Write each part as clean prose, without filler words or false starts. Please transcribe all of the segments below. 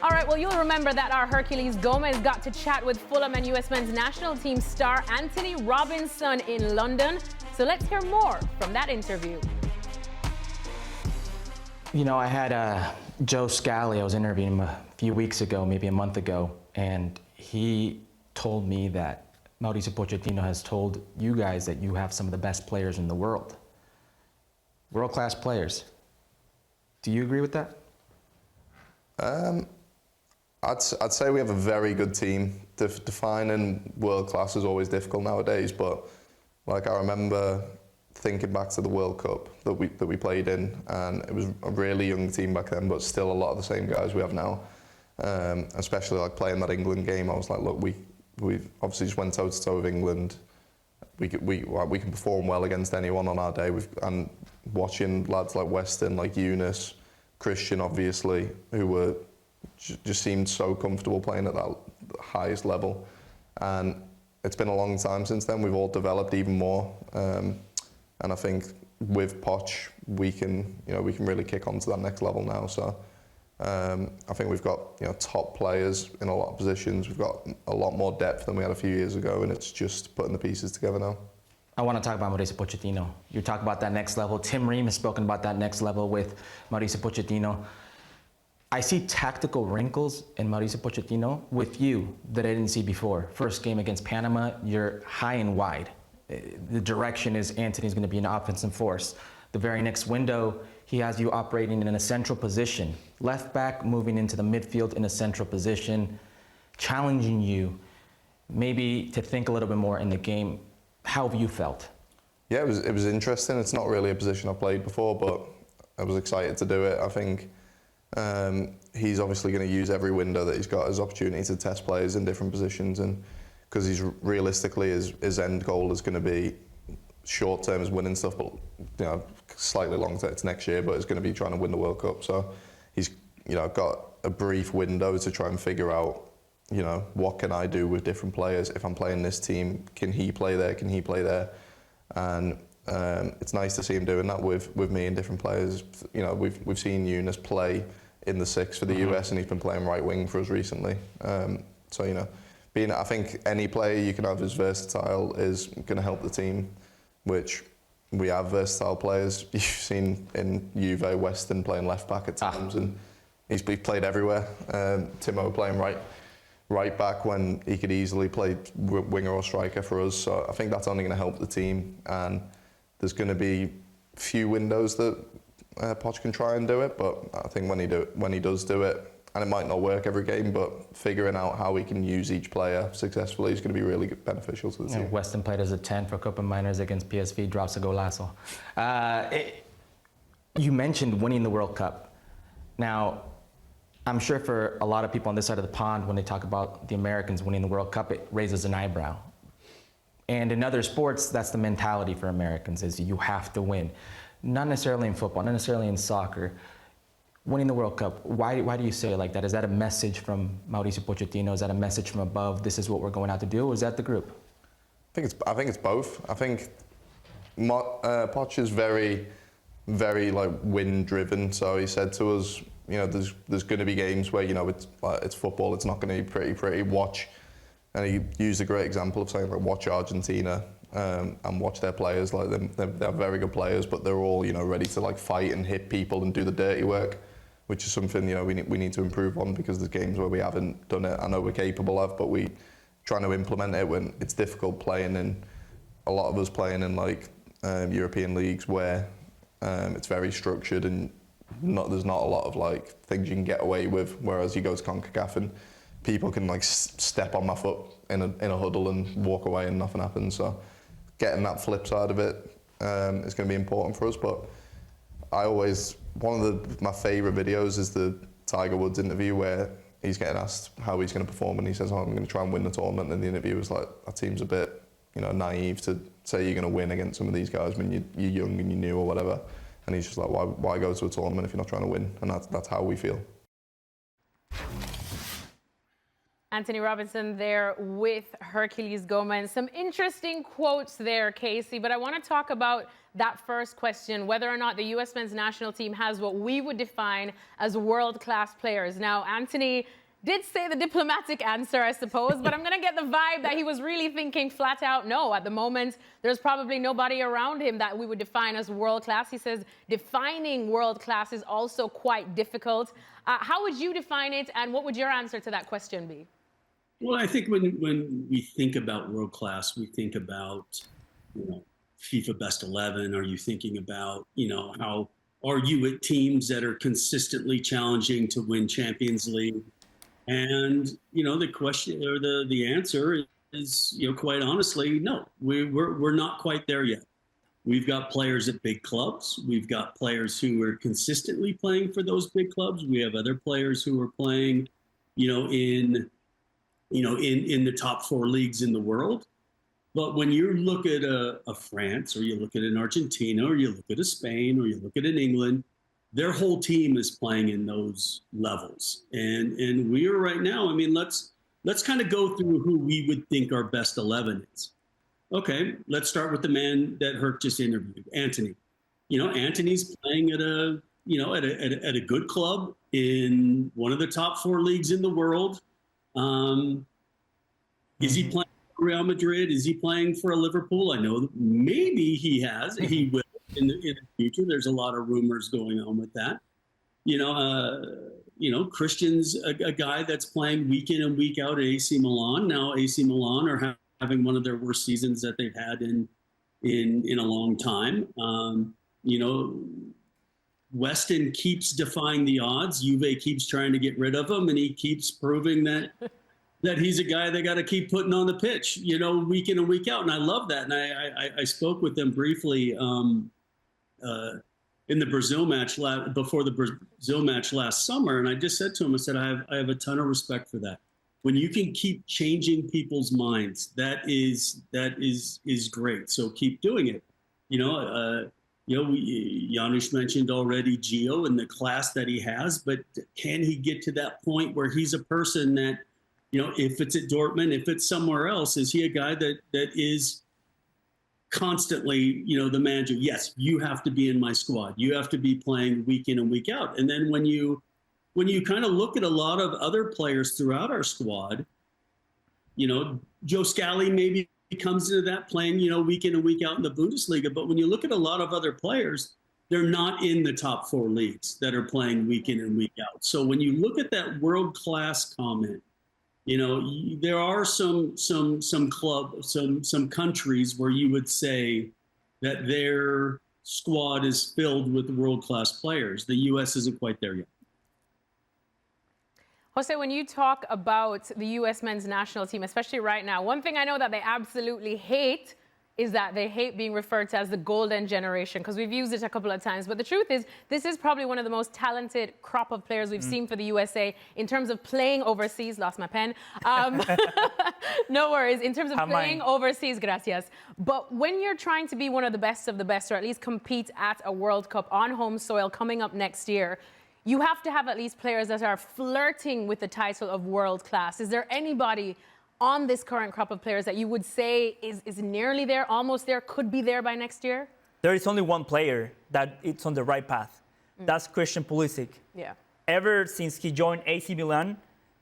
All right, well, you'll remember that our Hercules Gomez got to chat with Fulham and US men's national team star Antonee Robinson in London. So let's hear more from that interview. You know, I had Joe Scally, I was interviewing him a few weeks ago, maybe a month ago, and he told me that Mauricio Pochettino has told you guys that you have some of the best players in the world. World-class players. Do you agree with that? I'd say we have a very good team. Defining world-class is always difficult nowadays, but like I remember thinking back to the World Cup that we played in, and it was a really young team back then, but still a lot of the same guys we have now. Especially like playing that England game, I was like, look, we obviously just went toe-to-toe with England. We can perform well against anyone on our day. And watching lads like Weston, like Eunice, Christian, obviously, who were just seemed so comfortable playing at that highest level. And it's been a long time since then. We've all developed even more. And I think with Poch, we can really kick on to that next level now. So I think we've got top players in a lot of positions. We've got a lot more depth than we had a few years ago, and it's just putting the pieces together now. I want to talk about Mauricio Pochettino. You talk about that next level. Tim Ream has spoken about that next level with Mauricio Pochettino. I see tactical wrinkles in Mauricio Pochettino with you that I didn't see before. First game against Panama, you're high and wide. The direction is Antonee's going to be an offensive force. The very next window, he has you operating in a central position. Left back moving into the midfield in a central position, challenging you maybe to think a little bit more in the game. How have you felt? Yeah, it was interesting. It's not really a position I've played before, but I was excited to do it. I think he's obviously going to use every window that he's got as opportunity to test players in different positions, and because he's realistically his end goal is going to be short term is winning stuff, but slightly long term it's next year, but it's going to be trying to win the World Cup. So he's got a brief window to try and figure out what can I do with different players. If I'm playing this team, can he play there? Can he play there? And it's nice to see him doing that with me and different players. We've seen Eunice play in the six for the US, and he's been playing right wing for us recently. I think any player you can have who's versatile is going to help the team, which we have versatile players. You've seen in Juve, Weston playing left back at times, and he's played everywhere. Timo playing right back when he could easily play winger or striker for us. So I think that's only going to help the team, and there's going to be few windows that Poch can try and do it, but I think when he does do it, and it might not work every game, but figuring out how we can use each player successfully is going to be really beneficial to the team. Weston played as a 10 for Copa Miners against PSV, drops a golazo. You mentioned winning the World Cup. Now, I'm sure for a lot of people on this side of the pond, when they talk about the Americans winning the World Cup, it raises an eyebrow. And in other sports, that's the mentality for Americans, is you have to win. Not necessarily in football, not necessarily in soccer. Winning the World Cup, why do you say it like that? Is that a message from Mauricio Pochettino? Is that a message from above? This is what we're going out to do, or is that the group? I think it's both. I think Poch is very, very win driven. So he said to us, there's going to be games where it's football. It's not going to be pretty. Watch, and he used a great example of saying watch Argentina and watch their players. They're very good players, but they're all ready to fight and hit people and do the dirty work, which is something we need to improve on, because there's games where we haven't done it. I know we're capable of, but we trying to implement it when it's difficult playing in. A lot of us playing in European leagues where it's very structured and there's not a lot of things you can get away with. Whereas you go to CONCACAF and people can step on my foot in a huddle and walk away and nothing happens. So getting that flip side of it is going to be important for us. But one of my favourite videos is the Tiger Woods interview where he's getting asked how he's going to perform, and he says, I'm going to try and win the tournament. And the interview was that seems a bit naive to say you're going to win against some of these guys when you're young and you're new or whatever. And he's just why go to a tournament if you're not trying to win? And that's how we feel. Antonee Robinson there with Herculez Gomez. Some interesting quotes there, Casey, but I want to talk about that first question, whether or not the U.S. men's national team has what we would define as world-class players. Now, Antonee did say the diplomatic answer, I suppose, but I'm going to get the vibe that he was really thinking flat out, no, at the moment, there's probably nobody around him that we would define as world-class. He says defining world-class is also quite difficult. How would you define it, and what would your answer to that question be? Well, I think when we think about world class, we think about, FIFA Best 11. Are you thinking about, how are you at teams that are consistently challenging to win Champions League? And, the question or the answer is, quite honestly, no, we're not quite there yet. We've got players at big clubs. We've got players who are consistently playing for those big clubs. We have other players who are playing, in the top 4 leagues in the world. But when you look at a France, or you look at an Argentina, or you look at a Spain, or you look at an England, their whole team is playing in those levels. And we are right now, let's kind of go through who we would think our best 11 is. Okay, let's start with the man that Herc just interviewed, Antonee. Antonee's playing at a good club in one of the top 4 leagues in the world. Is he playing for Real Madrid? Is he playing for a Liverpool? I know maybe he will in the future. There's a lot of rumors going on with that. Christian's a guy that's playing week in and week out at AC Milan. Now AC Milan are having one of their worst seasons that they've had in a long time. Weston keeps defying the odds. Juve keeps trying to get rid of him, and he keeps proving that he's a guy they got to keep putting on the pitch, week in and week out. And I love that. And I spoke with them briefly in the Brazil match before the Brazil match last summer, and I just said to him, I said, I have a ton of respect for that. When you can keep changing people's minds, that is great. So keep doing it. Janusz mentioned already Gio and the class that he has, but can he get to that point where he's a person that, if it's at Dortmund, if it's somewhere else, is he a guy that is constantly, the manager? Yes, you have to be in my squad. You have to be playing week in and week out. And then when you kind of look at a lot of other players throughout our squad, Joe Scally maybe comes into that playing, week in and week out in the Bundesliga. But when you look at a lot of other players, they're not in the top 4 leagues that are playing week in and week out. So when you look at that world-class comment, there are some countries where you would say that their squad is filled with world-class players. The U.S. isn't quite there yet. Jose, when you talk about the U.S. men's national team, especially right now, one thing I know that they absolutely hate is that they hate being referred to as the golden generation, because we've used it a couple of times. But the truth is, this is probably one of the most talented crop of players we've seen for the USA in terms of playing overseas. Lost my pen. No worries. In terms of playing overseas, gracias. But when you're trying to be one of the best, or at least compete at a World Cup on home soil coming up next year, you have to have at least players that are flirting with the title of world class. Is there anybody on this current crop of players that you would say is nearly there, almost there, could be there by next year? There is only one player that it's on the right path. That's Christian Pulisic. Yeah. Ever since he joined AC Milan,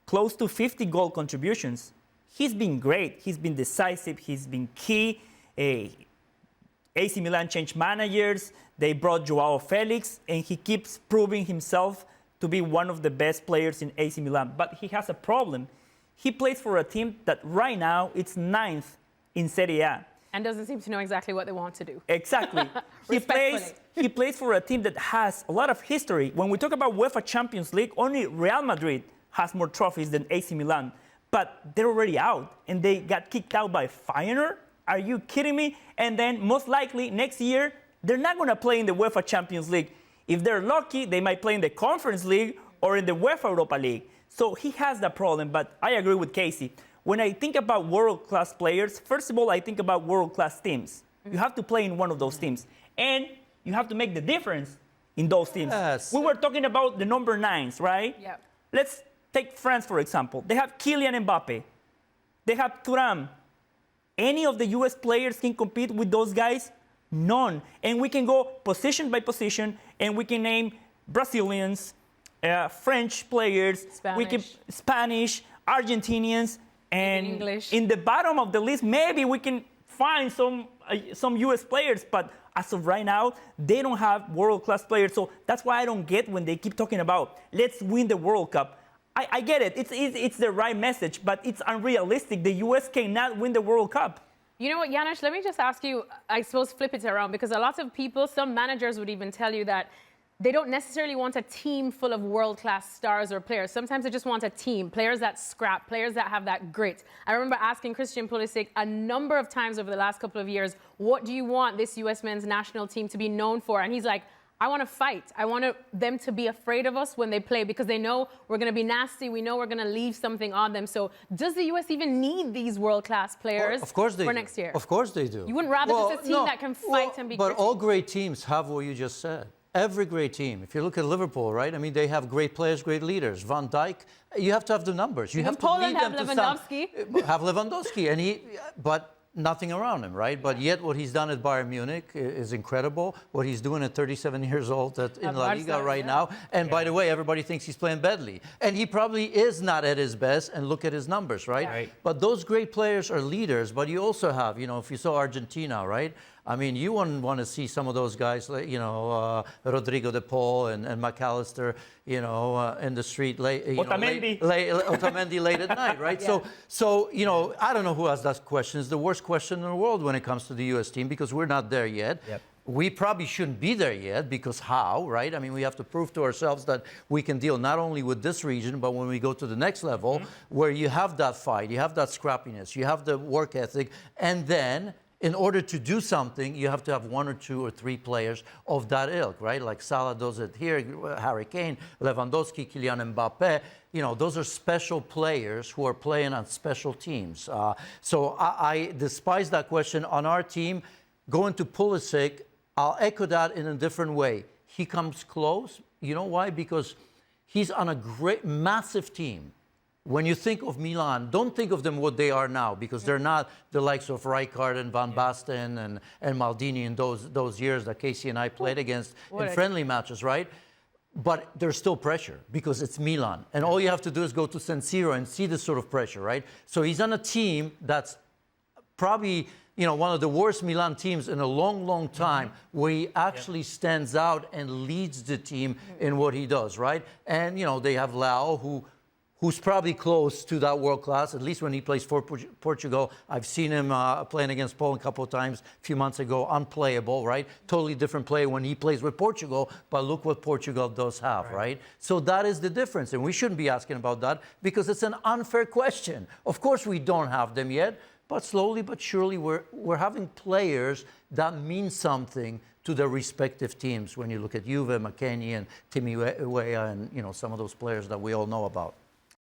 close to 50 goal contributions. He's been great. He's been decisive. He's been key. AC Milan changed managers. They brought Joao Felix, and he keeps proving himself to be one of the best players in AC Milan. But he has a problem. He plays for a team that right now it's 9th in Serie A. And doesn't seem to know exactly what they want to do. Exactly. he plays for a team that has a lot of history. When we talk about UEFA Champions League, only Real Madrid has more trophies than AC Milan. But they're already out, and they got kicked out by Feyenoord. Are you kidding me? And then most likely next year, they're not going to play in the UEFA Champions League. If they're lucky, they might play in the Conference League or in the UEFA Europa League. So he has that problem, but I agree with Casey. When I think about world-class players, first of all, I think about world-class teams. You have to play in one of those teams. And you have to make the difference in those teams. Yes. We were talking about the number 9s, right? Yeah. Let's take France, for example. They have Kylian Mbappe. They have Thuram. Any of the U.S. players can compete with those guys? None. And we can go position by position, and we can name Brazilians, French players, Spanish, Argentinians, and English. In the bottom of the list, maybe we can find some U.S. players, but as of right now, they don't have world-class players. So that's why I don't get when they keep talking about, let's win the World Cup. I get it. It's the right message, but it's unrealistic. The U.S. cannot win the World Cup. You know what, Janusz, let me just ask you, I suppose flip it around, because a lot of people, some managers would even tell you that they don't necessarily want a team full of world-class stars or players. Sometimes they just want a team, players that scrap, players that have that grit. I remember asking Christian Pulisic a number of times over the last couple of years, what do you want this U.S. men's national team to be known for? And he's like, I want to fight. I want them to be afraid of us when they play because they know we're going to be nasty. We know we're going to leave something on them. So does the U.S. even need these world-class players for next year? Of course they do. You wouldn't rather just a team that can fight and be But gritty? all great teams have what you just said. Every great team. If you look at Liverpool, right? I mean, they have great players, great leaders. Van Dijk, you have to have the numbers. You have to Poland lead them have to Lewandowski. have Lewandowski, but nothing around him, right? But yet what he's done at Bayern Munich is incredible. What he's doing at 37 years old in La Liga right now. And by the way, everybody thinks he's playing badly. And he probably is not at his best, and look at his numbers, right? But those great players are leaders, but you also have, if you saw Argentina, right? I mean, you wouldn't want to see some of those guys, like, Rodrigo de Paul and McAllister, in the street late, Otamendi late at night, right? Yeah. So I don't know who asked that question. It's the worst question in the world when it comes to the U.S. team because we're not there yet. Yep. We probably shouldn't be there yet because how, right? I mean, we have to prove to ourselves that we can deal not only with this region, but when we go to the next level where you have that fight, you have that scrappiness, you have the work ethic, and then in order to do something, you have to have one or two or three players of that ilk, right? Like Salah does it here, Harry Kane, Lewandowski, Kylian Mbappe. Those are special players who are playing on special teams. So I despise that question. On our team, going to Pulisic, I'll echo that in a different way. He comes close. You know why? Because he's on a great, massive team. When you think of Milan, don't think of them what they are now because they're not the likes of Rijkaard and Van Basten and Maldini in those years that Casey and I played against in friendly matches, right? But there's still pressure because it's Milan. And all you have to do is go to San Siro and see this sort of pressure, right? So he's on a team that's probably one of the worst Milan teams in a long, long time where he actually stands out and leads the team in what he does, right? And, they have Leao, who's probably close to that world class, at least when he plays for Portugal. I've seen him playing against Poland a couple of times a few months ago, unplayable, right? Totally different play when he plays with Portugal, but look what Portugal does have, right? So that is the difference, and we shouldn't be asking about that because it's an unfair question. Of course we don't have them yet, but slowly but surely we're having players that mean something to their respective teams when you look at Juve, McKennie, and Timmy Weah, and some of those players that we all know about.